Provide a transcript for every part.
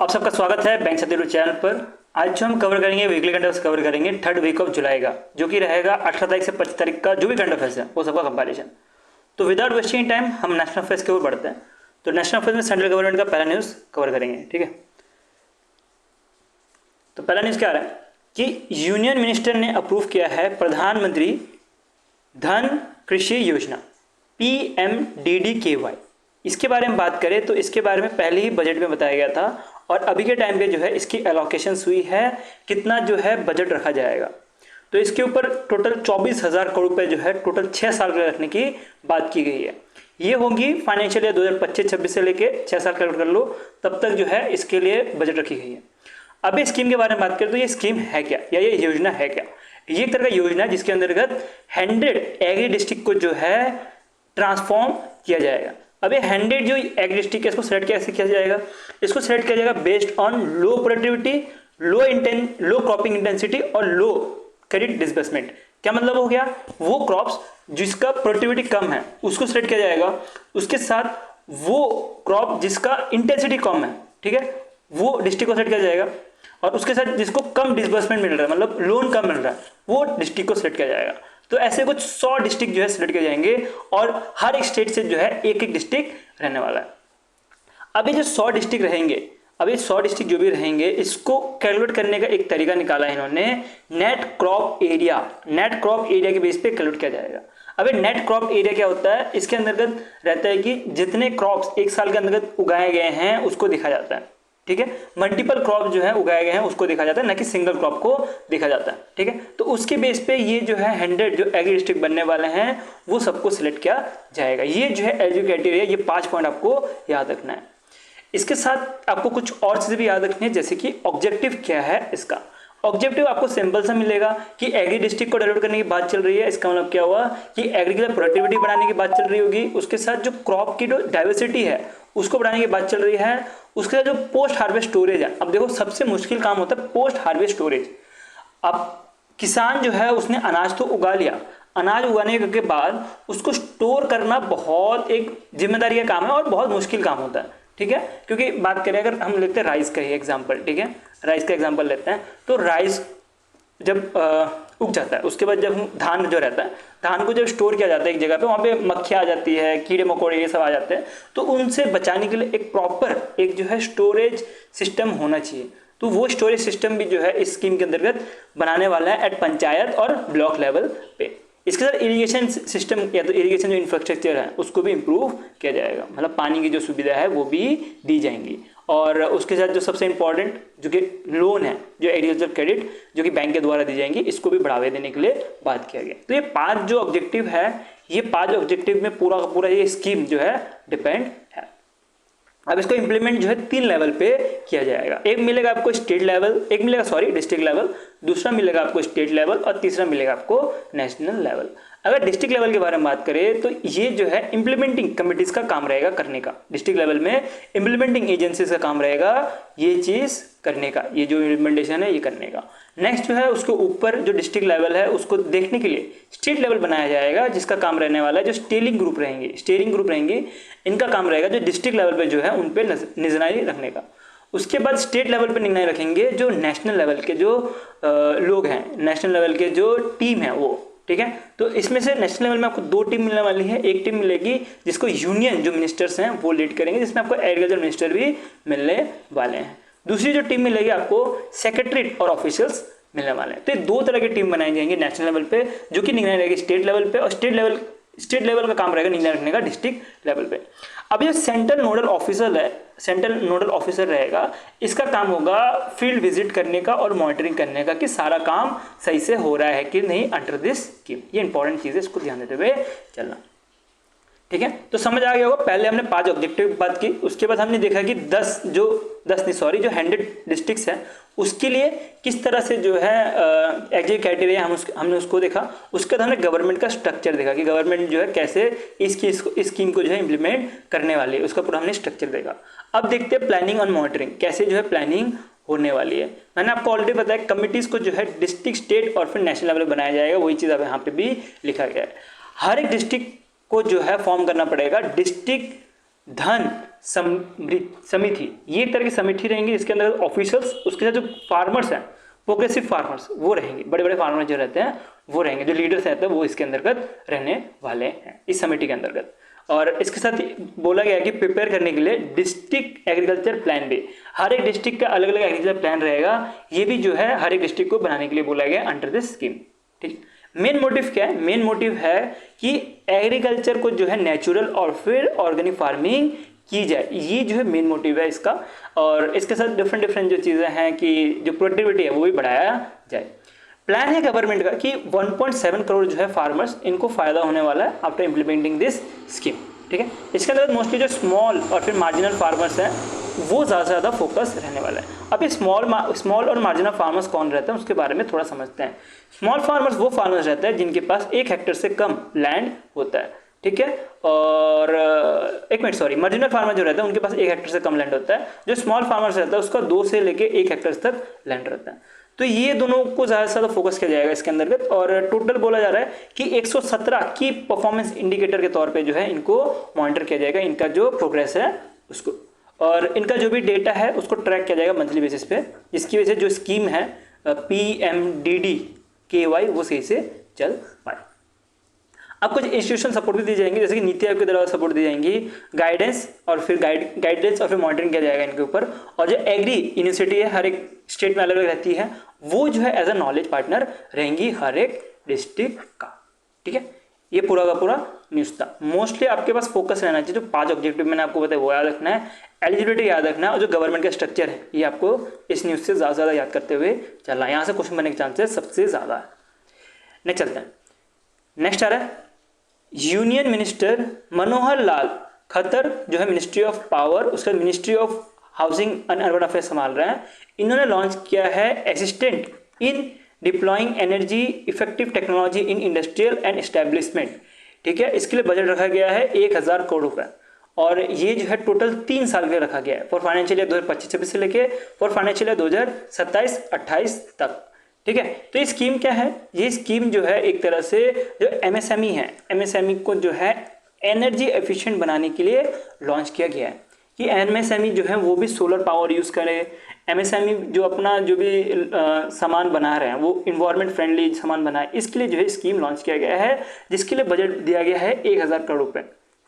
आप सबका स्वागत है बैंक सतीरू चैनल पर। आज जो हम कवर करेंगे वीकली करंट अफेयर्स कवर करेंगे थर्ड वीक ऑफ जुलाई का, जो कि रहेगा 18 तारीख से 25 तारीख का जो भी करंट अफेयर्स है वो सबका कंपारिजन। तो विदाउट वेस्टिंग टाइम हम नेशनल अफेयर्स के ऊपर बढ़ते हैं। तो नेशनल अफेयर्स में सेंट्रल गवर्नमेंट का पहला न्यूज़ कवर करेंगे, ठीक है। तो पहला न्यूज़ क्या आ रहा है कि यूनियन मिनिस्टर ने अप्रूव किया है प्रधानमंत्री धन कृषि योजना PMDDKY। इसके बारे में बात करें तो इसके बारे में पहले ही बजट में बताया गया था और अभी के टाइम पे जो है इसकी एलोकेशन हुई है, कितना जो है बजट रखा जाएगा। तो इसके ऊपर टोटल 24,000 करोड़ रुपए जो है टोटल 6 साल के रखने की बात की गई है। ये होगी फाइनेंशियल ईयर 2025-26 से लेके 6 साल कैलकुलेट कर लो, तब तक जो है इसके लिए बजट रखी गई है। अब इस स्कीम के बारे में बात करें तो ये स्कीम है क्या या ये योजना है क्या। ये एक तरह का योजना है जिसके अंतर्गत 100 एग्री डिस्ट्रिक्ट को जो है ट्रांसफॉर्म किया जाएगा। अब ये 100 जो एग्री डिस्ट्रिक्ट है इसको सेलेक्ट कैसे किया जाएगा, इसको सेलेक्ट किया जाएगा based on low productivity, low cropping intensity और लो क्रेडिट डिसबर्समेंट। क्या मतलब हो गया, वो क्रॉप्स जिसका प्रोडक्टिविटी कम है उसको सेलेक्ट किया जाएगा, उसके साथ वो क्रॉप जिसका इंटेंसिटी कम है, ठीक है, वो डिस्ट्रिक्ट को सेलेक्ट किया जाएगा, और उसके साथ जिसको कम डिसबर्समेंट मिल रहा है मतलब लोन कम मिल रहा है वो डिस्ट्रिक्ट को सेलेक्ट किया जाएगा। तो ऐसे कुछ 100 डिस्ट्रिक्ट जो है सिलेक्ट किए जाएंगे और हर एक स्टेट से जो है एक एक डिस्ट्रिक्ट रहने वाला है। अब ये जो 100 डिस्ट्रिक्ट रहेंगे, अब ये 100 डिस्ट्रिक्ट जो भी रहेंगे इसको कैलकुलेट करने का एक तरीका निकाला है इन्होंने, नेट क्रॉप एरिया के बेस पे कैलकुलेट किया जाएगा। अब ये नेट क्रॉप एरिया क्या होता है, इसके अंतर्गत रहता है कि जितने क्रॉप्स एक साल के अंतर्गत उगाए गए हैं उसको देखा जाता है, ठीक है। मल्टीपल क्रॉप जो है उगाए गए हैं उसको देखा जाता है, ना कि सिंगल क्रॉप को देखा जाता है, ठीक है। तो उसके बेस पे ये जो है 100 जो एग्री डिस्ट्रिक्ट बनने वाले हैं वो सबको सिलेक्ट किया जाएगा। ये जो है एलिजिबिलिटी क्राइटेरिया, ये 5 पॉइंट आपको याद रखना है। इसके साथ आपको कुछ और चीजें भी याद रखनी है, जैसे कि ऑब्जेक्टिव क्या है इसका। ऑब्जेक्टिव आपको सिंपल सा मिलेगा कि एग्री डिस्ट्रिक्ट को डेवलप करने की बात चल रही है, इसका मतलब क्या हुआ कि एग्रीकल्चर प्रोडक्टिविटी बढ़ाने की बात चल रही होगी, उसके साथ जो क्रॉप की जो डाइवर्सिटी है उसको बढ़ाने की बात चल रही है, उसके साथ जो पोस्ट हार्वेस्ट स्टोरेज है। अब देखो सबसे मुश्किल काम होता है पोस्ट हार्वेस्ट स्टोरेज। अब किसान जो है उसने अनाज तो उगा लिया, अनाज उगाने के बाद उसको स्टोर करना बहुत एक जिम्मेदारी का काम है और बहुत मुश्किल काम होता है, ठीक है। क्योंकि बात करें अगर हम लेते हैं राइस का ही एग्जाम्पल, ठीक है, राइस का एग्जाम्पल लेते हैं तो राइस जब उग जाता है उसके बाद जब धान जो रहता है, धान को जब स्टोर किया जाता है एक जगह पे, वहाँ पे मक्खियाँ आ जाती है, कीड़े मकोड़े ये सब आ जाते हैं, तो उनसे बचाने के लिए एक प्रॉपर एक जो है स्टोरेज सिस्टम होना चाहिए। तो वो स्टोरेज सिस्टम भी जो है इस स्कीम के अंतर्गत बनाने वाला है एट पंचायत और ब्लॉक लेवल पे। इसके साथ इरिगेशन सिस्टम या तो इरिगेशन जो इंफ्रास्ट्रक्चर है उसको भी इम्प्रूव किया जाएगा, मतलब पानी की जो सुविधा है वो भी दी जाएंगी। और उसके साथ जो सबसे इंपॉर्टेंट जो कि लोन है, जो एग्रीकल्चर क्रेडिट जो कि बैंक के द्वारा दी जाएंगी, इसको भी बढ़ावे देने के लिए बात किया गया। तो ये 5 जो ऑब्जेक्टिव है, ये 5 ऑब्जेक्टिव में पूरा का पूरा ये स्कीम जो है डिपेंड है। अब इसको इंप्लीमेंट जो है 3 लेवल पे किया जाएगा। एक मिलेगा आपको स्टेट लेवल, एक मिलेगा डिस्ट्रिक्ट लेवल, दूसरा मिलेगा आपको स्टेट लेवल और तीसरा मिलेगा आपको नेशनल लेवल। अगर डिस्ट्रिक्ट लेवल के बारे में बात करें तो ये जो है इंप्लीमेंटिंग कमिटीज का काम रहेगा करने का। डिस्ट्रिक्ट लेवल में इंप्लीमेंटिंग एजेंसीज का काम रहेगा ये चीज करने का, ये जो इम्प्लीमेंटेशन है ये करने का। नेक्स्ट जो है उसके ऊपर जो डिस्ट्रिक्ट लेवल है उसको देखने के लिए स्टेट लेवल बनाया जाएगा, जिसका काम रहने वाला है जो स्टीयरिंग ग्रुप रहेंगे, इनका काम रहेगा जो डिस्ट्रिक्ट लेवल पे जो है उन पे निगरानी रखने का। उसके बाद स्टेट लेवल पे निगरानी रखेंगे जो नेशनल लेवल के जो लोग हैं, नेशनल लेवल के जो टीम है वो, ठीक है। तो इसमें से नेशनल लेवल में आपको 2 टीम मिलने वाली है। एक टीम मिलेगी जिसको यूनियन जो मिनिस्टर्स हैं वो लीड करेंगे, जिसमें आपको एग्रीकल्चर मिनिस्टर भी मिलने वाले हैं। दूसरी जो टीम मिलेगी आपको सेक्रेटरीट और ऑफिशियल्स मिलने वाले हैं। तो ये 2 तरह की टीम बनाई जाएंगी नेशनल लेवल पे, जो कि निगरानी रहेगी स्टेट लेवल पे, और स्टेट लेवल का काम रहेगा निगरानी रखने का डिस्ट्रिक्ट लेवल पे। अब ये सेंट्रल नोडल ऑफिसर रहेगा, इसका काम होगा फील्ड विजिट करने का और मॉनिटरिंग करने का कि सारा काम सही से हो रहा है कि नहीं अंडर दिस स्कीम। ये इंपॉर्टेंट चीज है, इसको ध्यान देते हुए चलना, ठीक है। तो समझ आ गया होगा, पहले हमने 5 ऑब्जेक्टिव की बात की, उसके बाद हमने देखा कि 100 डिस्ट्रिक्ट्स हैं उसके लिए किस तरह से जो है एग्जिट क्राइटेरिया हमने उसको देखा। उसके बाद हमने गवर्नमेंट का स्ट्रक्चर देखा कि गवर्नमेंट जो है कैसे इस स्कीम को जो है इंप्लीमेंट करने वाली है, उसका पूरा हमने स्ट्रक्चर देखा। अब देखते हैं प्लानिंग और मॉनिटरिंग, कैसे जो है प्लानिंग होने वाली है। मैंने आपको ऑलरेडी बताया कमिटीज को जो है डिस्ट्रिक्ट, स्टेट और फिर नेशनल लेवल बनाया जाएगा, वही चीज़ अब यहाँ पे भी लिखा गया है। हर एक डिस्ट्रिक्ट को जो है फॉर्म करना पड़ेगा डिस्ट्रिक्ट धन समिति, ये एक तरह की समिति रहेंगी जिसके अंदर ऑफिशियल्स, उसके साथ जो फार्मर्स हैं, प्रोग्रेसिव फार्मर्स वो रहेंगे, बड़े बड़े फार्मर जो रहते हैं वो रहेंगे, जो लीडर्स रहते हैं वो इसके अंतर्गत रहने वाले हैं इस समिति के अंतर्गत। और इसके साथ बोला गया है कि प्रिपेयर करने के लिए डिस्ट्रिक्ट एग्रीकल्चर प्लान भी, हर एक डिस्ट्रिक्ट का अलग अलग एग्रीकल्चर प्लान रहेगा, ये भी जो है हर एक डिस्ट्रिक्ट को बनाने के लिए बोला गया अंडर दिस स्कीम। ठीक, मेन मोटिव क्या है? मेन मोटिव है कि एग्रीकल्चर को जो है नेचुरल और फिर ऑर्गेनिक फार्मिंग की जाए, ये जो है मेन मोटिव है इसका। और इसके साथ डिफरेंट जो चीज़ें हैं कि जो प्रोडक्टिविटी है वो भी बढ़ाया जाए। प्लान है गवर्नमेंट का कि 1.7 करोड़ जो है फार्मर्स, इनको फायदा होने वाला है आफ्टर इम्प्लीमेंटिंग दिस स्कीम। ठीक है, इसके अंदर मोस्टली जो स्मॉल और फिर मार्जिनल फार्मर्स हैं वो ज़्यादा फोकस रहने वाला है। अब ये स्मॉल और मार्जिनल फार्मर्स कौन रहते हैं उसके बारे में थोड़ा समझते हैं। स्मॉल फार्मर्स वो फार्मर्स रहते हैं जिनके पास 1 हेक्टेयर से कम लैंड होता है। ठीक है, और मार्जिनल फार्मर जो रहता है उनके पास 1 हेक्टेयर से कम लैंड होता है। जो स्मॉल फार्मर्स रहता है उसका 2 से लेके 1 हेक्टेयर तक लैंड रहता है। तो ये दोनों को ज़्यादा से ज़्यादा फोकस किया जाएगा इसके अंतर्गत। और टोटल बोला जा रहा है कि 117 की परफॉर्मेंस इंडिकेटर के तौर पे जो है इनको मॉनिटर किया जाएगा, इनका जो प्रोग्रेस है उसको, और इनका जो भी डेटा है उसको ट्रैक किया जाएगा मंथली बेसिस पे, जिसकी वजह से जो स्कीम है PMDDKY वो सही से चल पाए। अब कुछ इंस्टीट्यूशन सपोर्ट भी दी जाएंगी, जैसे कि नीति आयोग के द्वारा सपोर्ट दी जाएंगी, गाइडेंस और फिर गाइडेंस और फिर मॉनिटरिंग किया जाएगा इनके ऊपर। और जो एग्री यूनिवर्सिटी है हर एक स्टेट में अलग अलग रहती है, वो जो है एज अ नॉलेज पार्टनर रहेंगी हर एक डिस्ट्रिक्ट का। ठीक है, ये पूरा का पूरा न्यूज़ था। मोस्टली आपके पास फोकस रहना चाहिए, जो 5 ऑब्जेक्टिव मैंने आपको बताया वो याद रखना है, एलिजिबिलिटी याद रखना है, और जो गवर्नमेंट का स्ट्रक्चर है ये आपको इस न्यूज़ से ज़्यादा याद करते हुए चलना है। यहाँ से क्वेश्चन बनने के चांसेस सबसे ज़्यादा है। नेक्स्ट चलते हैं। नेक्स्ट आ रहा है यूनियन मिनिस्टर मनोहर लाल खट्टर जो है मिनिस्ट्री ऑफ पावर, उसका ministry of housing and urban affairs संभाल रहे हैं। इन्होंने लॉन्च किया है assistant in deploying energy effective technology in industrial and establishment. ठीक है, इसके लिए बजट रखा गया है 1000 करोड़ रुपए, और ये जो है टोटल 3 साल के लिए रखा गया है, फॉर फाइनेंशियल ईयर 2025-26 से लेके फॉर फाइनेंशियल ईयर 2027-28 तक। ठीक है, तो ये स्कीम क्या है? ये स्कीम जो है एक तरह से जो MSME है, MSME को जो है एनर्जी एफिशिएंट बनाने के लिए लॉन्च किया गया है कि MSME जो है वो भी सोलर पावर यूज़ करे। MSME जो अपना जो भी सामान बना रहे हैं वो इन्वायरमेंट फ्रेंडली सामान बनाए, इसके लिए जो है स्कीम लॉन्च किया गया है, जिसके लिए बजट दिया गया है 1000 करोड़ रुपये।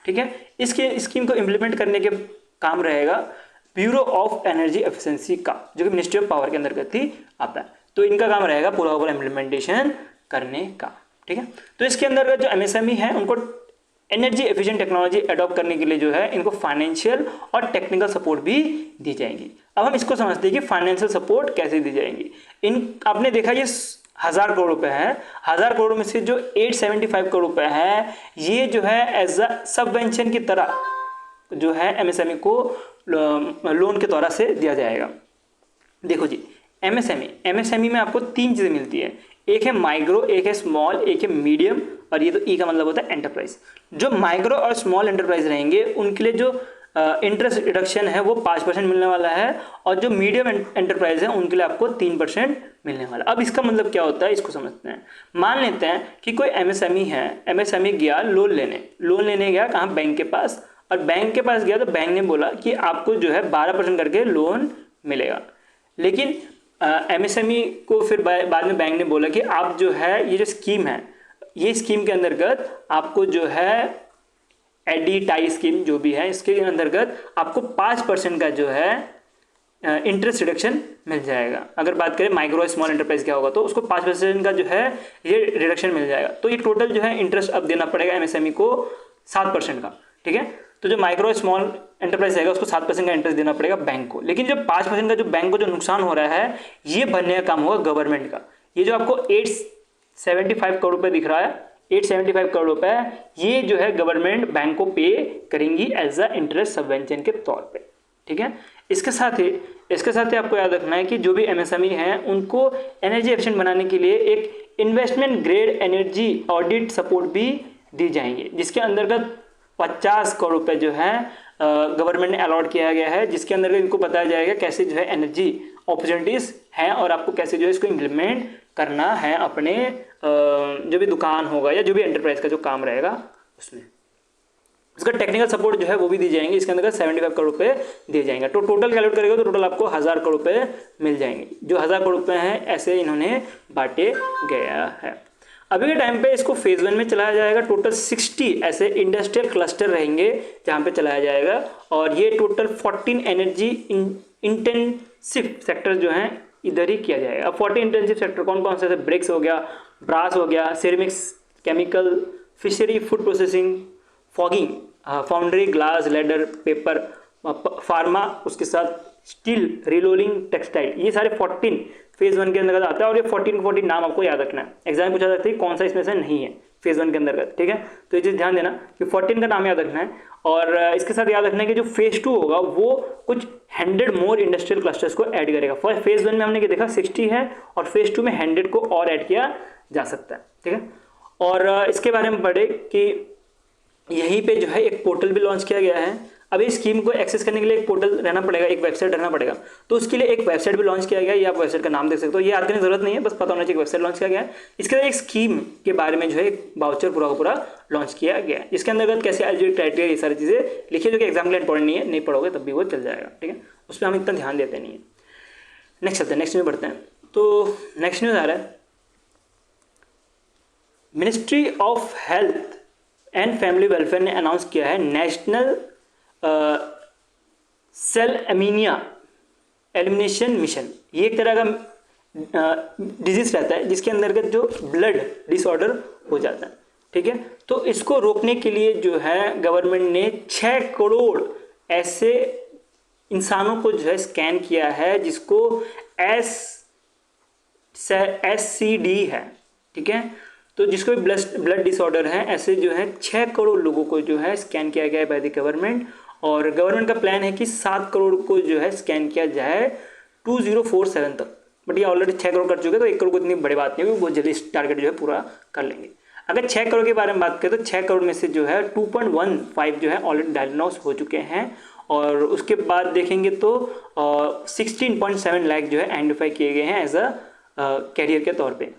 ठीक है, इसके स्कीम को इम्प्लीमेंट करने के काम रहेगा ब्यूरो ऑफ एनर्जी एफिशिएंसी का, जो कि मिनिस्ट्री ऑफ पावर के अंतर्गत ही आता है। तो इनका काम रहेगा पूरा इम्प्लीमेंटेशन करने का। ठीक है, तो इसके अंदर जो MSME है उनको एनर्जी एफिशिएंट टेक्नोलॉजी अडॉप्ट करने के लिए जो है इनको फाइनेंशियल और टेक्निकल सपोर्ट भी दी जाएगी। अब हम इसको समझते हैं कि फाइनेंशियल सपोर्ट कैसे दी जाएगी। आपने देखा ये 1000 करोड़ रुपए है, 1000 करोड़ में से जो 875 करोड़ रुपए है ये जो है एज अ सबवेंशन की तरह जो है MSME को लोन के द्वारा से दिया जाएगा। देखो जी, MSME में आपको 3 चीज़ें मिलती है, एक है माइक्रो, एक है स्मॉल, एक है मीडियम, और ये तो ई का मतलब होता है एंटरप्राइज। जो माइक्रो और स्मॉल एंटरप्राइज रहेंगे उनके लिए जो इंटरेस्ट रिडक्शन है वो 5% मिलने वाला है, और जो मीडियम एंटरप्राइज है उनके लिए आपको 3% मिलने वाला। अब इसका मतलब क्या होता है इसको समझते हैं। मान लेते हैं कि कोई MSME है, MSME गया लोन लेने गया कहाँ? बैंक के पास, और बैंक के पास गया तो बैंक ने बोला कि आपको जो है 12% करके लोन मिलेगा। लेकिन MSME को फिर बाद में बैंक ने बोला कि आप जो है ये जो स्कीम है, ये स्कीम के अंतर्गत आपको जो है एडीटाई स्कीम जो भी है इसके अंतर्गत आपको 5% का जो है इंटरेस्ट रिडक्शन मिल जाएगा। अगर बात करें माइक्रो स्मॉल एंटरप्राइज क्या होगा तो उसको 5% का जो है ये रिडक्शन मिल जाएगा। तो ये टोटल जो है इंटरेस्ट अब देना पड़ेगा MSME को 7% का। ठीक है, तो जो माइक्रो स्मॉल एंटरप्राइज रहेगा उसको 7% का इंटरेस्ट देना पड़ेगा बैंक को, लेकिन जो 5% का जो बैंक को जो नुकसान हो रहा है ये भरने का काम होगा गवर्नमेंट का। ये जो आपको 875 करोड़ रुपए दिख रहा है, 875 करोड़ रुपए ये जो है गवर्नमेंट बैंक को पे करेंगी एज अ इंटरेस्ट सबवेंशन के तौर पे। ठीक है, इसके साथ ही आपको याद रखना है कि जो भी MSME हैं उनको एनर्जी एफिशिएंट बनाने के लिए एक investment grade energy audit support भी दी जाएंगे, जिसके अंतर्गत 50 करोड़ रुपए जो है गवर्नमेंट ने अलॉट किया गया है, जिसके अंदर इनको बताया जाएगा कैसे जो है एनर्जी अपॉर्चुनिटीज़ हैं और आपको कैसे जो है इसको इम्प्लीमेंट करना है अपने जो भी दुकान होगा या जो भी एंटरप्राइज का जो काम रहेगा उसमें। उसका टेक्निकल सपोर्ट जो है वो भी दी जाएंगे, इसके अंदर 75 करोड़ रुपए दिए जाएंगे। तो टोटल कैलकुलेट करेगा तो टोटल आपको 1000 करोड़ रुपए मिल जाएंगे। जो 1000 करोड़ रुपए हैं ऐसे इन्होंने बांटे गया है। अभी के टाइम पे इसको फेज 1 में चलाया जाएगा। टोटल 60 ऐसे इंडस्ट्रियल क्लस्टर रहेंगे जहाँ पे चलाया जाएगा, और ये टोटल 14 एनर्जी इंटेंसिव सेक्टर जो हैं इधर ही किया जाएगा। अब 14 इंटेंसिव सेक्टर कौन कौन से? ब्रिक्स हो गया, ब्रास हो गया, ceramics, chemical, fishery, food processing, fogging, foundry, glass, leather, paper, pharma, उसके साथ स्टील, रिलोलिंग, टेक्सटाइल, ये सारे 14 फेज 1 के अंतर्गत आता है। और ये 14 नाम आपको याद रखना है, एग्जाम पूछा जाता है कौन सा इसमें से नहीं है फेज 1 के अंतर्गत, ठीक है। तो ये चीज़ ध्यान देना कि 14 का नाम याद रखना है। और इसके साथ याद रखना है कि जो फेज 2 होगा वो कुछ 100 मोर इंडस्ट्रियल क्लस्टर्स को ऐड करेगा। फर्स्ट फेज 1 में हमने देखा 60 है, और फेज 2 में 100 को और ऐड किया जा सकता है, ठीक है। और इसके बारे में पढ़े कि यहीं पे जो है एक पोर्टल भी लॉन्च किया गया है। अब इस स्कीम को एक्सेस करने के लिए एक पोर्टल रहना पड़ेगा, एक वेबसाइट रहना पड़ेगा। तो उसके लिए एक वेबसाइट भी लॉन्च किया गया है, ये आप वेबसाइट का नाम देख सकते हो। ये याद करने की जरूरत नहीं है, बस पता होना चाहिए वेबसाइट लॉन्च किया गया है। इसके लिए एक स्कीम के बारे में जो है एक वाउचर पूरा का पूरा लॉन्च किया गया है, जिसके अंतर्गत कैसे एलिजिबिलिटी क्राइटेरिया ये सारी चीज़ें लिखी, जो कि एग्जाम के लिए इंपॉर्टेंट नहीं है, नहीं पढ़ोगे तब भी वो चल जाएगा, ठीक है। उस पर हम इतना ध्यान देते नहीं है। नेक्स्ट चलते हैं, नेक्स्ट न्यूज़ बढ़ते हैं। तो नेक्स्ट न्यूज़ आ रहा है, ministry of health and family welfare ने अनाउंस किया है नेशनल सेल एमीनिया एलिमिनेशन मिशन। ये एक तरह का डिजीज रहता है जिसके अंतर्गत जो ब्लड डिसऑर्डर हो जाता है, ठीक है। तो इसको रोकने के लिए जो है गवर्नमेंट ने 6 करोड़ ऐसे इंसानों को जो है स्कैन किया है जिसको SCD है, ठीक है। तो जिसको ब्लड डिसऑर्डर है, ऐसे जो है 6 करोड़ लोगों को जो है स्कैन किया गया है बाय द गवर्नमेंट। और गवर्नमेंट का प्लान है कि 7 करोड़ को जो है स्कैन किया जाए 2047 तक। बट ये ऑलरेडी 6 करोड़ कर चुके हैं, तो 1 करोड़ को इतनी बड़ी बात नहीं होगी, बहुत जल्दी टारगेट जो है पूरा कर लेंगे। अगर 6 करोड़ के बारे में बात करें तो 6 करोड़ में से जो है 2.15 जो है ऑलरेडी डायग्नोस हो चुके हैं, और उसके बाद देखेंगे तो 16.7 लाख जो है आइडेंटिफाई किए गए हैं एज अ कैरियर के तौर पे,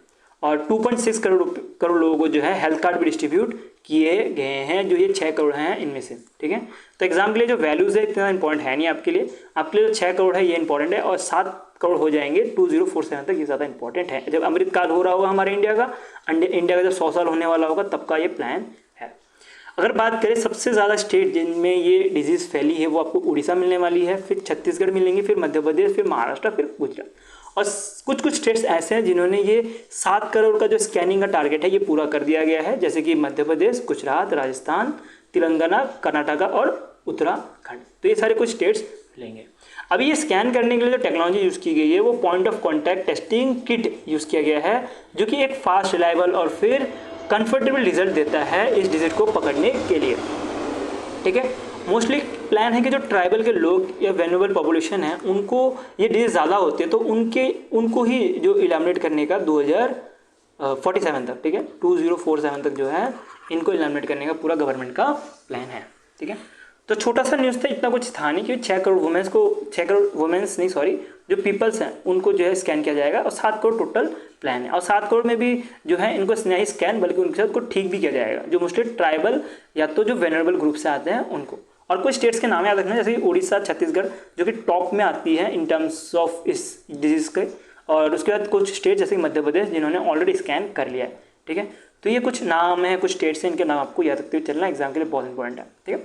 और 2.6 करोड़ लोगों को जो है हेल्थ कार्ड भी डिस्ट्रीब्यूट किए गए हैं, जो ये 6 करोड़ हैं इनमें से, ठीक है। तो एग्जाम के लिए जो वैल्यूज़ है इतना इंपॉर्टेंट है नहीं आपके लिए जो 6 करोड़ है ये इंपॉर्टेंट है, और 7 करोड़ हो जाएंगे 2047 तक, ये ज़्यादा इंपॉर्टेंट है। जब अमृतकाल हो रहा होगा हमारे इंडिया का जब 100 साल होने वाला होगा तब का ये प्लान है। अगर बात करें सबसे ज़्यादा स्टेट जिनमें ये डिजीज़ फैली है, वो आपको उड़ीसा मिलने वाली है, फिर छत्तीसगढ़ मिलेंगे, फिर मध्य प्रदेश, फिर महाराष्ट्र, फिर गुजरात। और कुछ स्टेट्स ऐसे हैं जिन्होंने ये 7 करोड़ का जो स्कैनिंग का टारगेट है ये पूरा कर दिया गया है, जैसे कि मध्य प्रदेश, गुजरात, राजस्थान, तेलंगाना, कर्नाटका और उत्तराखंड। तो ये सारे कुछ स्टेट्स लेंगे। अभी ये स्कैन करने के लिए जो टेक्नोलॉजी यूज़ की गई है वो point of contact testing kit use किया गया है, जो कि एक फास्ट, रिलायबल और फिर कंफर्टेबल रिजल्ट देता है इस डिजीज को पकड़ने के लिए, ठीक है। मोस्टली प्लान है कि जो ट्राइबल के लोग या वेल्युबल पॉपुलेशन है उनको ये डिजीज ज़्यादा होती है, तो उनको ही जो इलामिनेट करने का 2047 तक, ठीक है, 2047 तक जो है इनको इलामिनेट करने का पूरा गवर्नमेंट का प्लान है, ठीक है। तो छोटा सा न्यूज़ था, इतना कुछ था नहीं, कि 6 करोड़ वुमेन्स नहीं सॉरी जो पीपल्स हैं उनको जो है स्कैन किया जाएगा, और 7 करोड़ टोटल प्लान है। और 7 करोड़ में भी जो है इनको नहीं स्कैन बल्कि उनके साथ को ठीक भी किया जाएगा, जो मोस्टली ट्राइबल या तो जो वेनरेबल ग्रुप से आते हैं उनको। और कुछ स्टेट्स के नाम याद रखना, जैसे कि उड़ीसा, छत्तीसगढ़ जो कि टॉप में आती है इन टर्म्स ऑफ इस डिजीज़ के, और उसके बाद कुछ स्टेट जैसे कि मध्य प्रदेश जिन्होंने ऑलरेडी स्कैन कर लिया है, ठीक है। तो ये कुछ नाम है, कुछ स्टेट्स हैं, इनके नाम आपको याद रखते हुए चलना, एग्जाम के लिए बहुत इंपॉर्टेंट है, ठीक है।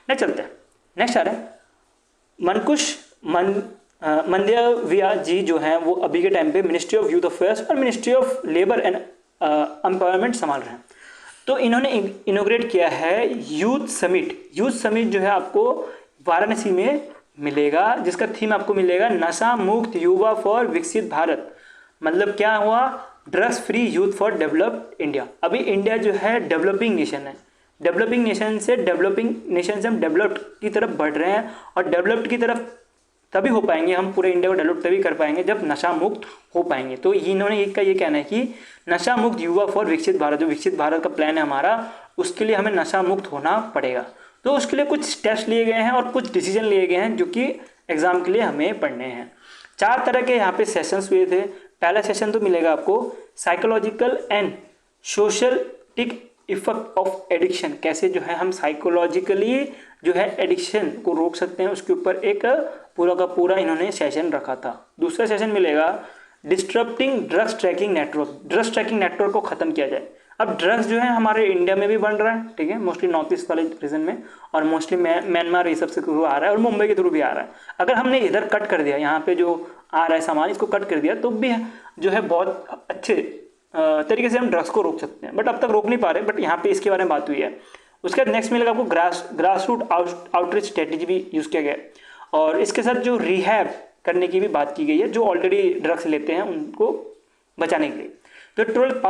नेक्स्ट चलते हैं, नेक्स्ट आ रहा है मनकुश मंड्याविया जी जो हैं वो अभी के टाइम पे मिनिस्ट्री ऑफ यूथ अफेयर्स और ministry of labour and empowerment संभाल रहे हैं। तो इन्होंने इनोग्रेट किया है यूथ समिट जो है आपको वाराणसी में मिलेगा, जिसका थीम आपको मिलेगा नशा मुक्त युवा फॉर विकसित भारत। मतलब क्या हुआ, drugs free youth for developed India. अभी इंडिया जो है डेवलपिंग नेशन है, डेवलपिंग नेशन से हम डेवलप्ड की तरफ बढ़ रहे हैं, और डेवलप्ड की तरफ तभी हो पाएंगे हम, पूरे इंडिया को डेवलप तभी कर पाएंगे जब नशा मुक्त हो पाएंगे। तो इन्होंने ये कहना है कि नशा मुक्त युवा फॉर विकसित भारत, जो विकसित भारत का प्लान है हमारा, उसके लिए हमें नशा मुक्त होना पड़ेगा। तो उसके लिए कुछ स्टेप्स लिए गए हैं और कुछ डिसीजन लिए गए हैं जो कि एग्जाम के लिए हमें पढ़ने हैं। 4 तरह के यहाँ पे सेशंस हुए थे। पहला सेशन तो मिलेगा आपको psychological and socialistic effect of addiction, कैसे जो है हम साइकोलॉजिकली जो है एडिक्शन को रोक सकते हैं, उसके ऊपर एक पूरा का पूरा इन्होंने सेशन रखा था। दूसरा सेशन मिलेगा disturbing drugs tracking network, drugs tracking network को खत्म किया जाए। अब ड्रग्स जो है हमारे इंडिया में भी बन रहा है, ठीक है, मोस्टली नॉर्थ ईस्ट वाले रीजन में, और मोस्टली म्यांमार ये सबसे थ्रू आ रहा है और मुंबई के थ्रू भी आ रहा है। अगर हमने इधर कट कर दिया, यहाँ पे जो आ रहा है सामान इसको कट कर दिया, तो भी जो है बहुत अच्छे तरीके से हम ड्रग्स को रोक सकते हैं, बट अब तक रोक नहीं पा रहे, बट यहाँ पे इसके बारे में बात हुई है। उसके बाद नेक्स्ट मिलेगा आपको ग्रास रूट आउटरीच स्ट्रेटेजी भी यूज़ किया गया है, और इसके साथ जो रिहैब करने की भी बात की गई है, जो ऑलरेडी ड्रग्स लेते हैं उनको बचाने के लिए। तो टोटल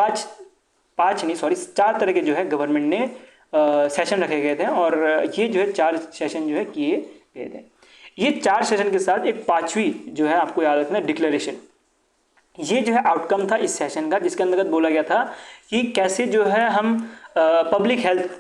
चार तरह के जो है गवर्नमेंट ने सेशन रखे गए थे, और ये जो है 4 सेशन जो है किए गए थे। ये 4 सेशन के साथ एक 5वीं जो है आपको याद रखना, डिक्लेरेशन। ये जो है आउटकम था इस सेशन का, जिसके अंतर्गत बोला गया था कि कैसे जो है हम पब्लिक हेल्थ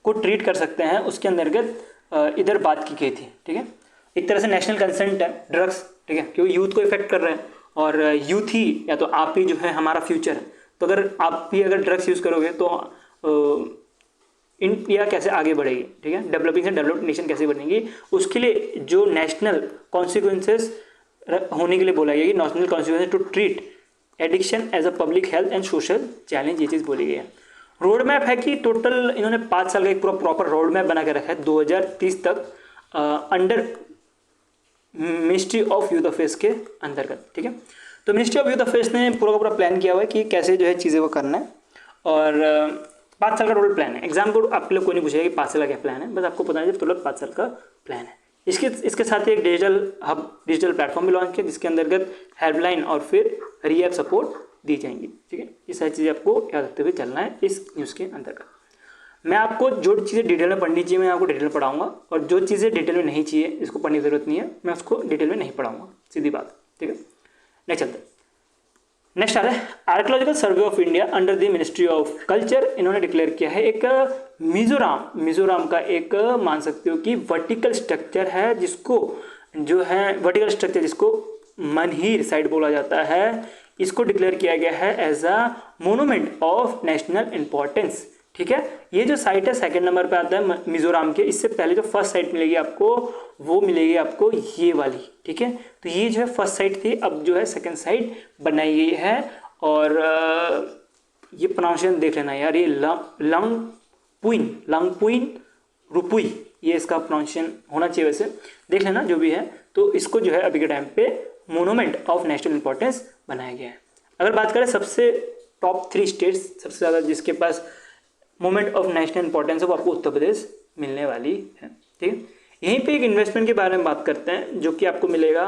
को ट्रीट कर सकते हैं, उसके अंतर्गत इधर बात की गई थी, ठीक है। एक तरह से नेशनल कंसेंट है ड्रग्स, ठीक है, क्योंकि यूथ को इफेक्ट कर रहे हैं, और यूथ ही या तो आप ही जो है हमारा फ्यूचर है। तो अगर आप भी अगर ड्रग्स यूज़ करोगे तो इंडिया कैसे आगे बढ़ेगी, ठीक है, डेवलपिंग से डेवलप्ड नेशन कैसे बनेगी, उसके लिए जो नेशनल कॉन्सिक्वेंसेस होने के लिए बोला गया कि national consequences to treat addiction as a public health and social challenge, ये चीज़ बोली गई है। रोड मैप है कि टोटल इन्होंने 5 साल का एक पूरा प्रॉपर रोड मैप बना के रखा है 2030 तक, under ministry of youth affairs के अंतर्गत, ठीक है। तो मिनिस्ट्री ऑफ यूथ अफेयर्स ने पूरा का पूरा प्लान किया हुआ है कि कैसे जो है चीज़ें को करना है, और 5 साल का टोटल प्लान है। एग्जाम को आपके लिए कोई नहीं पूछेगा कि 5 साल का क्या प्लान है, बस आपको पता है टोटल 5 साल का प्लान है। इसके साथ ही एक डिजिटल हब, डिजिटल प्लेटफॉर्म भी लॉन्च किया, जिसके अंतर्गत हेल्पलाइन और फिर रिहैब सपोर्ट दी जाएंगी, ठीक है। ये सारी चीज़ें आपको याद रखते हुए चलना है इस न्यूज़ के अंतर्गत। मैं आपको जो चीज़ें डिटेल में पढ़नी चाहिए मैं आपको डिटेल में पढ़ाऊंगा, और जो चीज़ें डिटेल में नहीं चाहिए, इसको पढ़ने की जरूरत नहीं है, मैं उसको डिटेल में नहीं पढ़ाऊंगा, सीधी बात, ठीक है। नेक्स्ट चलते हैं। नेक्स्ट आ रहा है archaeological survey of India under the ministry of culture. इन्होंने डिक्लेयर किया है एक मिजोरम का एक मान सकते हो कि वर्टिकल स्ट्रक्चर है, जिसको जो है वर्टिकल स्ट्रक्चर जिसको मनहीर साइट बोला जाता है, इसको डिक्लेयर किया गया है as a monument of national importance, ठीक है। ये जो साइट है 2nd नंबर पे आता है मिजोरम के। इससे पहले जो फर्स्ट साइट मिलेगी आपको वो मिलेगी आपको ये वाली, ठीक है। तो ये जो है फर्स्ट साइट थी, अब जो है 2nd साइट बनाई गई है, और ये प्रोनाउंसिएशन देख लेना यार, ये लंगपुइन रुपुई, ये इसका प्रोनाउंसिएशन होना चाहिए, वैसे देख लेना जो भी है। तो इसको जो है अभी के टाइम पे मोनूमेंट ऑफ नेशनल इंपॉर्टेंस बनाया गया है। अगर बात करें सबसे टॉप 3 स्टेट्स सबसे ज़्यादा जिसके पास मोमेंट ऑफ नेशनल इंपॉर्टेंस है, वो आपको उत्तर प्रदेश मिलने वाली है, ठीक है। यहीं पे एक इन्वेस्टमेंट के बारे में बात करते हैं, जो कि आपको मिलेगा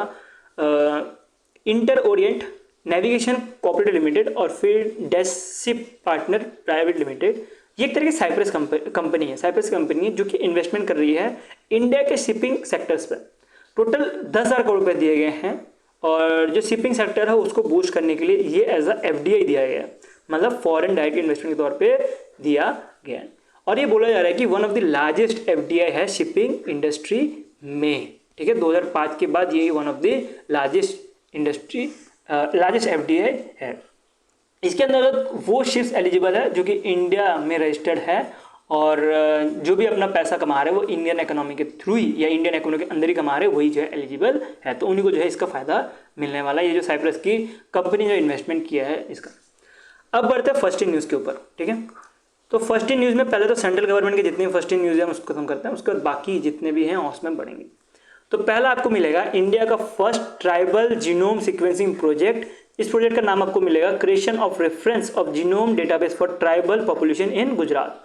inter Orient navigation cooperative limited और फिर डेसिप पार्टनर प्राइवेट लिमिटेड। ये एक तरह की साइप्रस कंपनी है जो कि इन्वेस्टमेंट कर रही है इंडिया के शिपिंग सेक्टर्स पर। टोटल 10,000 करोड़ रुपये दिए गए हैं, और जो शिपिंग सेक्टर है उसको बूस्ट करने के लिए ये एज अ FDI दिया गया है, मतलब फॉरेन डायरेक्ट इन्वेस्टमेंट के तौर पे दिया गया है। और ये बोला जा रहा है कि one of the largest FDI है शिपिंग इंडस्ट्री में, ठीक है। 2005 के बाद ये one of the largest FDI है। इसके अंदर वो शिप्स एलिजिबल है जो कि इंडिया में रजिस्टर्ड है, और जो भी अपना पैसा कमा रहे हैं वो इंडियन इकोनॉमी के थ्रू ही या इंडियन इकोनॉमी के अंदर ही कमा रहे हैं, वही जो है एलिजिबल है। तो उन्हीं को जो है इसका फायदा मिलने वाला है, ये जो साइप्रस की कंपनी जो इन्वेस्टमेंट किया है इसका। अब बढ़ते हैं फर्स्ट इन न्यूज़ के ऊपर, ठीक है। तो फर्स्ट इन न्यूज़ में पहले तो सेंट्रल गवर्नमेंट के जितने फर्स्ट इन न्यूज़ है हम उसको खत्म करते हैं, उसके बाद बाकी जितने भी हैं उसमें बढ़ेंगे। तो पहला आपको मिलेगा इंडिया का first tribal genome sequencing project. इस प्रोजेक्ट का नाम आपको मिलेगा creation of reference of genome database for tribal population in Gujarat.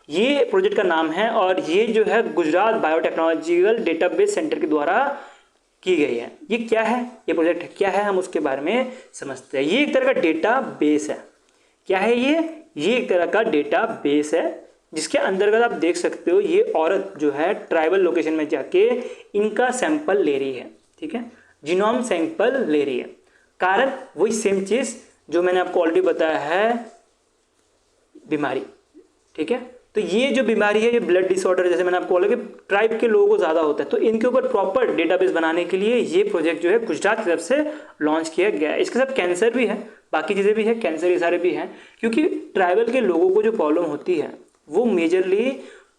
ये प्रोजेक्ट का नाम है, और ये जो है गुजरात बायोटेक्नोलॉजिकल डेटाबेस सेंटर के द्वारा की गई है। ये क्या है, ये प्रोजेक्ट क्या है, हम उसके बारे में समझते हैं। ये एक तरह का डेटा बेस है। क्या है ये एक तरह का डेटा बेस है, जिसके अंतर्गत आप देख सकते हो ये औरत जो है ट्राइबल लोकेशन में जाके इनका सैंपल ले रही है, ठीक है, जीनोम सैंपल ले रही है। कारण वही सेम चीज़ जो मैंने आपको ऑलरेडी बताया है, बीमारी, ठीक है। तो ये जो बीमारी है ये ब्लड डिसऑर्डर, जैसे मैंने आपको बोला कि ट्राइब के लोगों को ज़्यादा होता है, तो इनके ऊपर प्रॉपर डेटाबेस बनाने के लिए ये प्रोजेक्ट जो है गुजरात की तरफ से लॉन्च किया गया है। इसके साथ कैंसर भी है, बाकी चीज़ें भी है, कैंसर ये सारे भी हैं, क्योंकि ट्राइबल के लोगों को जो प्रॉब्लम होती है वो मेजरली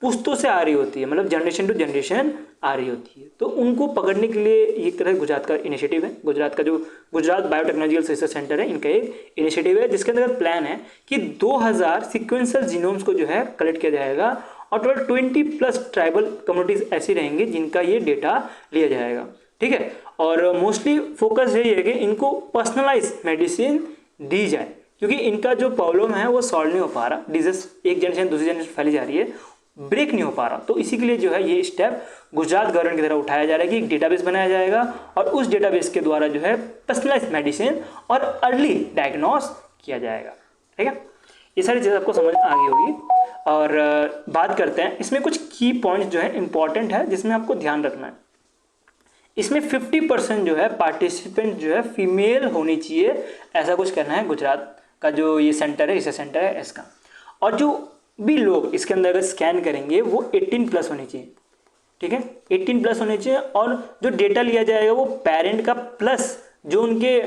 पुश्तों से आ रही होती है, मतलब जनरेशन टू जनरेशन आ रही होती है। तो उनको पकड़ने के लिए एक तरह गुजरात का इनिशिएटिव है, गुजरात का जो गुजरात बायोटेक्नोलॉजिकल रिसर्च सेंटर है, इनका एक इनिशिएटिव है जिसके अंदर प्लान है कि 2000 सिक्वेंसल जीनोम्स को जो है कलेक्ट किया जाएगा और टोटल 20+ ट्राइबल कम्युनिटीज ऐसी रहेंगी जिनका ये डेटा लिया जाएगा, ठीक है। और मोस्टली फोकस यही है कि इनको पर्सनलाइज मेडिसिन दी जाए, क्योंकि इनका जो प्रॉब्लम है वो सॉल्व नहीं हो पा रहा, डिजीज एक जनरेशन दूसरी जनरेशन फैली जा रही है, ब्रेक नहीं हो पा रहा। तो इसी के लिए जो है ये स्टेप गुजरात गवर्नमेंट की तरफ उठाया जा रहा है कि एक डेटाबेस बनाया जाएगा और उस डेटाबेस के द्वारा जो है पर्सनलाइज मेडिसिन और अर्ली डायग्नोस किया जाएगा, ठीक है। ये सारी चीज़ें आपको समझ आ गई होगी। और बात करते हैं इसमें कुछ की पॉइंट्स जो है इंपॉर्टेंट है जिसमें आपको ध्यान रखना है। इसमें 50% जो है पार्टिसिपेंट जो है फीमेल होनी चाहिए, ऐसा कुछ करना है गुजरात का जो ये सेंटर है, रिसर्च सेंटर है इसका। और जो भी लोग इसके अंदर अगर स्कैन करेंगे वो 18+ होने चाहिए, ठीक है, 18+ होने चाहिए। और जो डेटा लिया जाएगा वो पेरेंट का प्लस जो उनके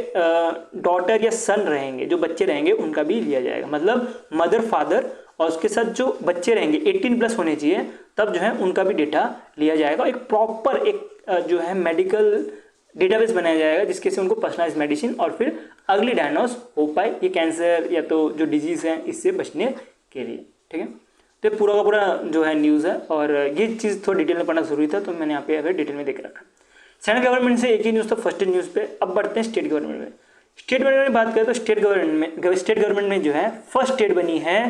डॉटर या सन रहेंगे, जो बच्चे रहेंगे उनका भी लिया जाएगा, मतलब मदर फादर और उसके साथ जो बच्चे रहेंगे 18+ होने चाहिए, तब जो है उनका भी डेटा लिया जाएगा। एक प्रॉपर एक जो है मेडिकल डेटाबेस बनाया जाएगा जिसके से उनको पर्सनलाइज मेडिसिन और फिर अगली डायग्नोस हो पाए ये कैंसर या तो जो डिजीज़ हैं इससे बचने के लिए, ठीक है। तो पूरा का पूरा जो है न्यूज़ है और ये चीज़ थोड़ा डिटेल में पढ़ना जरूरी था, तो मैंने यहाँ पे अगर डिटेल में देख रखा। सेंट्रल गवर्नमेंट से एक ही न्यूज़ था फर्स्ट न्यूज़ पे। अब बढ़ते हैं स्टेट गवर्नमेंट में। स्टेट गवर्नमेंट में बात करें तो स्टेट गवर्नमेंट में जो है फर्स्ट स्टेट बनी है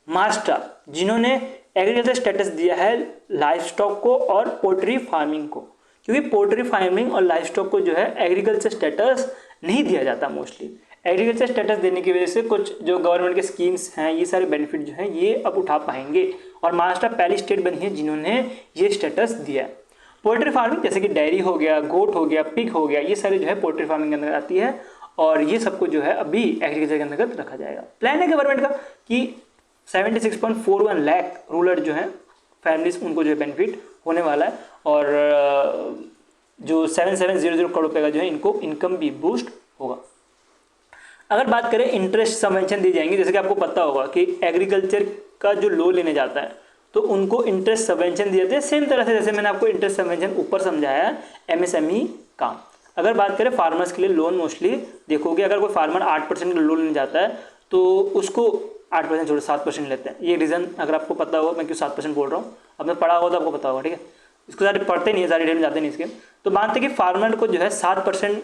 महाराष्ट्र, जिन्होंने एग्रीकल्चर स्टेटस दिया है लाइफ स्टॉक को और पोल्ट्री फार्मिंग को, क्योंकि पोल्ट्री फार्मिंग और लाइफ स्टॉक को जो है एग्रीकल्चर स्टेटस नहीं दिया जाता मोस्टली। एग्रीकल्चर स्टेटस देने की वजह से कुछ जो गवर्नमेंट के स्कीम्स हैं ये सारे बेनिफिट जो हैं ये अब उठा पाएंगे और महाराष्ट्र पहली स्टेट बनी है जिन्होंने ये स्टेटस दिया है। पोल्ट्री फार्मिंग जैसे कि डेयरी हो गया, गोट हो गया, पिग हो गया, ये सारे जो है पोल्ट्री फार्मिंग के अंदर आती है और ये सबको जो है अभी एग्रीकल्चर के अंतर्गत रखा जाएगा। प्लान है गवर्नमेंट का कि 76.41 लाख रूरल जो है फैमिलीज उनको जो है बेनिफिट होने वाला है और जो 7700 करोड़ रुपये का जो है इनको इनकम भी बूस्ट होगा। अगर बात करें इंटरेस्ट सबवेंशन दी जाएंगी, जैसे कि आपको पता होगा कि एग्रीकल्चर का जो लोन लेने जाता है तो उनको इंटरेस्ट सबवेंशन दिए जाते हैं, सेम तरह से जैसे मैंने आपको इंटरेस्ट सबवेंशन ऊपर समझाया MSME का। अगर बात करें फार्मर्स के लिए लोन, मोस्टली देखोगे अगर कोई फार्मर 8% का लोन लेने जाता है तो उसको 8% छोड़ 7% लेते हैं। ये रीज़न अगर आपको पता होगा मैं क्यों 7% बोल रहा हूँ, अब मैं पढ़ा होगा तो आपको पता होगा, ठीक है। इसको सारे पढ़ते नहीं है, सारे डिटेल में जाते नहीं इसके। तो मानते कि फार्मर को जो है 7%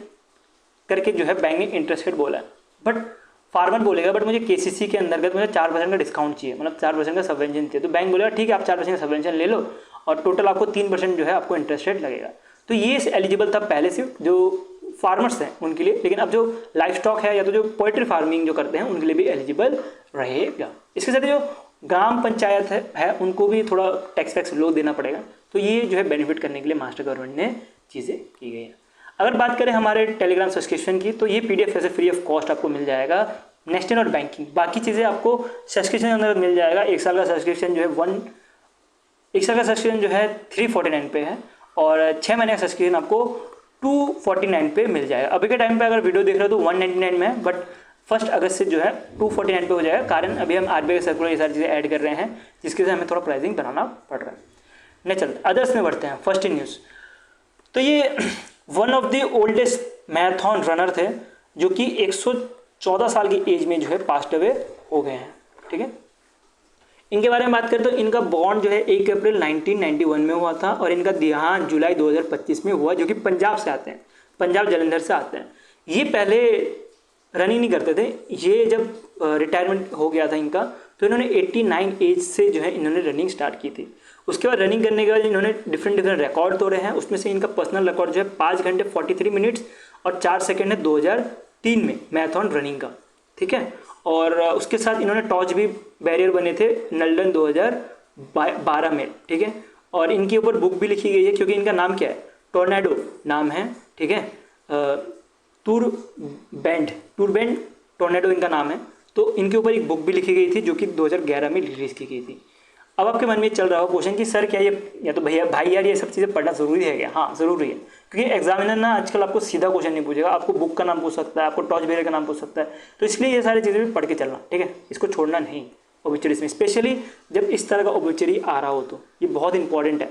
करके जो है बैंक ने इंटरेस्ट रेट बोला है, बट फार्मर बोलेगा बट मुझे KCC के अंतर्गत मुझे 4% का डिस्काउंट चाहिए, मतलब 4% का सबवेंशन चाहिए। तो बैंक बोलेगा ठीक है आप 4% का सबवेंशन ले लो और टोटल आपको 3% जो है आपको इंटरेस्ट रेट लगेगा। तो ये एलिजिबल था पहले सिर्फ जो फार्मर्स हैं उनके लिए, लेकिन अब जो लाइफ स्टॉक है या तो जो पोल्ट्री फार्मिंग जो करते हैं उनके लिए भी एलिजिबल रहेगा। इसके साथ जो ग्राम पंचायत है उनको भी थोड़ा टैक्स लो देना पड़ेगा। तो ये जो है बेनिफिट करने के लिए महाराष्ट्र गवर्नमेंट ने चीज़ें की गई हैं। अगर बात करें हमारे टेलीग्राम सब्सक्रिप्शन की तो ये PDF ऐसे फ्री ऑफ कॉस्ट आपको मिल जाएगा। नेक्स्ट इन और बैंकिंग बाकी चीज़ें आपको सब्सक्रिप्शन के अंदर मिल जाएगा। एक साल का सब्सक्रिप्शन जो है 349 पे है और 6 महीने का सब्सक्रिप्शन आपको 249 पे मिल जाएगा। अभी के टाइम पे अगर वीडियो देख रहे हो तो 199 में है, बट 1 अगस्त से जो है 249 पे हो जाएगा। कारण अभी हम RBI के सर्कुलर ये सारी चीज़ें ऐड कर रहे हैं जिसके से हमें थोड़ा प्राइसिंग बनाना पड़ रहा है। नहीं चलते अदर्स में बढ़ते हैं। फर्स्ट इन न्यूज़ तो ये one of the oldest marathon runner थे जो कि 114 साल की एज में जो है पास्ट अवे हो गए हैं, ठीक है। इनके बारे में बात करें तो इनका बॉर्न जो है 1 अप्रैल 1991 में हुआ था और इनका देहांत जुलाई 2025 में हुआ, जो कि पंजाब से आते हैं, पंजाब जलंधर से आते हैं। ये पहले रनिंग नहीं करते थे, ये जब रिटायरमेंट हो गया था इनका तो इन्होंने 89 एज से जो है इन्होंने रनिंग स्टार्ट की थी। उसके बाद रनिंग करने के बाद इन्होंने डिफरेंट रिकॉर्ड तोड़े हैं। उसमें से इनका पर्सनल रिकॉर्ड जो है 5 घंटे 43 मिनट्स और 4 सेकेंड है 2003 में मैराथन रनिंग का, ठीक है। और उसके साथ इन्होंने टॉर्च भी बैरियर बने थे लंदन 2012 में, ठीक है। और इनके ऊपर बुक भी लिखी गई है क्योंकि इनका नाम क्या है, टोर्नेडो नाम है, ठीक है। टूरबेंड टोर्नेडो इनका नाम है। तो इनके ऊपर एक बुक भी लिखी गई थी जो कि 2011 में रिलीज़ की गई थी। अब आपके मन में चल रहा हो क्वेश्चन कि सर क्या ये या तो भैया भाई यार ये सब चीज़ें पढ़ना ज़रूरी है क्या? हाँ ज़रूरी है, क्योंकि एग्जामिनर ना आजकल आपको सीधा क्वेश्चन नहीं पूछेगा, आपको बुक का नाम पूछ सकता है, आपको टॉर्च बेरियर का नाम पूछ सकता है। तो इसलिए ये सारी चीज़ें भी पढ़ के चलना, ठीक है, इसको छोड़ना नहीं, ओबिचुरीज में, स्पेशली जब इस तरह का ओबिचुरी आ रहा हो तो ये बहुत इंपॉर्टेंट है,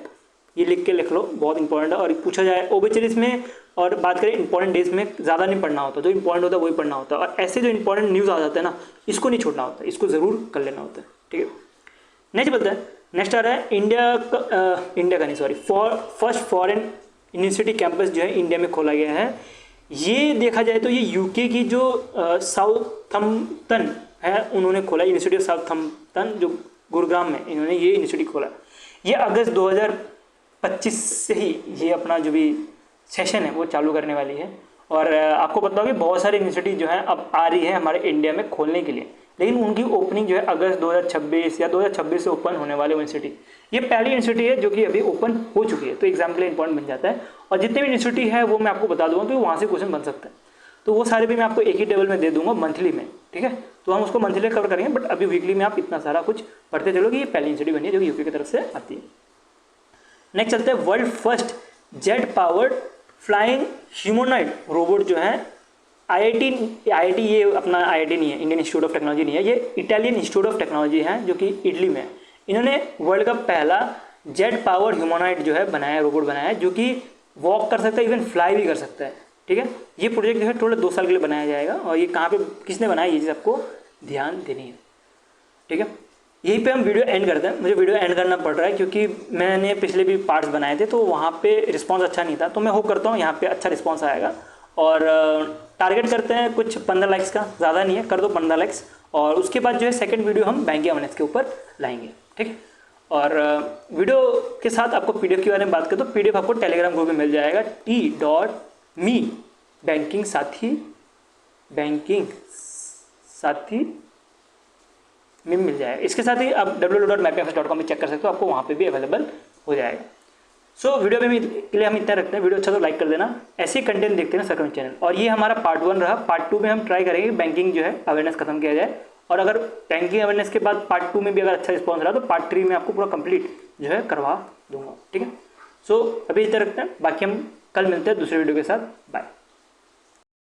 ये लिख लो, बहुत इंपॉर्टेंट है। और पूछा जाए ओबिचुरीज में और बात करें इंपॉर्टेंट डेज में, ज़्यादा नहीं पढ़ना होता, जो इंपॉर्टेंट होता है वही पढ़ना होता है। और ऐसे जो इंपॉर्टेंट न्यूज़ आ जाते हैं ना, इसको नहीं छोड़ना होता, इसको ज़रूर कर लेना होता है, ठीक है। नेक्स्ट बोलते हैं, नेक्स्ट आ रहा है इंडिया का नहीं sorry, first foreign university campus जो है इंडिया में खोला गया है। ये देखा जाए तो ये यूके की जो साउथम्पटन है उन्होंने खोला, यूनिवर्सिटी ऑफ साउथम्पटन जो गुरुग्राम में, इन्होंने ये यूनिवर्सिटी खोला। ये अगस्त 2025 से ही ये अपना जो भी सेशन है वो चालू करने वाली है। और आपको पता होगा कि बहुत सारी यूनिवर्सिटी जो है अब आ रही है हमारे इंडिया में खोलने के लिए, लेकिन उनकी ओपनिंग जो है अगस्त 2026 या 2026 से ओपन होने वाले यूनिवर्सिटी। ये पहली यूनिवर्सिटी है जो कि अभी ओपन हो चुकी है, तो एग्जाम के लिए इंपॉर्टेंट बन जाता है। और जितने भी यूनिवर्सिटी है वो मैं आपको बता दूंगा कि वहाँ से क्वेश्चन बन सकता है, तो वो सारे भी मैं आपको एक ही टेबल में दे दूंगा मंथली में, ठीक है। तो हम उसको मंथली कवर करेंगे, बट अभी वीकली में आप इतना सारा कुछ पढ़ते चलो कि ये पहली यूनिवर्सिटी बनी है जो कि यूपी की तरफ से आती है। नेक्स्ट चलते हैं, world first jet powered flying humanoid robot जो है IIT, ये अपना IIT नहीं है, इंडियन इंस्टीट्यूट ऑफ टेक्नोलॉजी नहीं है, ये इटालियन इंस्टीट्यूट ऑफ टेक्नोलॉजी है जो कि इटली में है। इन्होंने वर्ल्ड का पहला जेट पावर ह्यूमनॉइड जो है बनाया है, रोबोट बनाया है, जो कि वॉक कर सकता है, इवन फ्लाई भी कर सकता है, ठीक है। ये प्रोजेक्ट जो है टोटल 2 साल के लिए बनाया जाएगा, और ये कहाँ पे किसने बनाया ये चीज़ आपको ध्यान देनी है, ठीक है। यहीं पे हम वीडियो एंड करते हैं, मुझे वीडियो एंड करना पड़ रहा है क्योंकि मैंने पिछले भी पार्ट्स बनाए थे तो वहाँ पे रिस्पांस अच्छा नहीं था, तो मैं होप करता हूँ यहाँ पे अच्छा रिस्पांस आएगा। और टारगेट करते हैं कुछ 15 लाइक्स का, ज़्यादा नहीं है, कर दो 15 लाइक्स। और उसके बाद जो है सेकंड वीडियो हम बैंकिंग अवेयरनेस के ऊपर लाएंगे, ठीक है। और वीडियो के साथ आपको PDF के बारे में बात करें तो PDF आपको टेलीग्राम ग्रुप में मिल जाएगा, t.me बैंकिंग साथी में मिल जाएगा। इसके साथ ही आप www.mappingfs.com में चेक कर सकते हो, आपको वहाँ पे भी अवेलेबल हो जाएगा। सो वीडियो में के लिए हम इतना रखते हैं, वीडियो अच्छा तो लाइक कर देना, ऐसे ही कंटेंट देखते हैं सरकम चैनल। और ये हमारा पार्ट 1 रहा, पार्ट 2 में हम ट्राई करेंगे बैंकिंग जो है अवेयरनेस खत्म किया जाए, और अगर बैंकिंग अवेयरनेस के बाद पार्ट 2 में भी अगर अच्छा रिस्पॉन्स रहा तो पार्ट 3 में आपको पूरा कंप्लीट जो है करवा दूंगा, ठीक है। सो अभी इतना रखते हैं, बाकी हम कल मिलते हैं दूसरे वीडियो के साथ, बाय।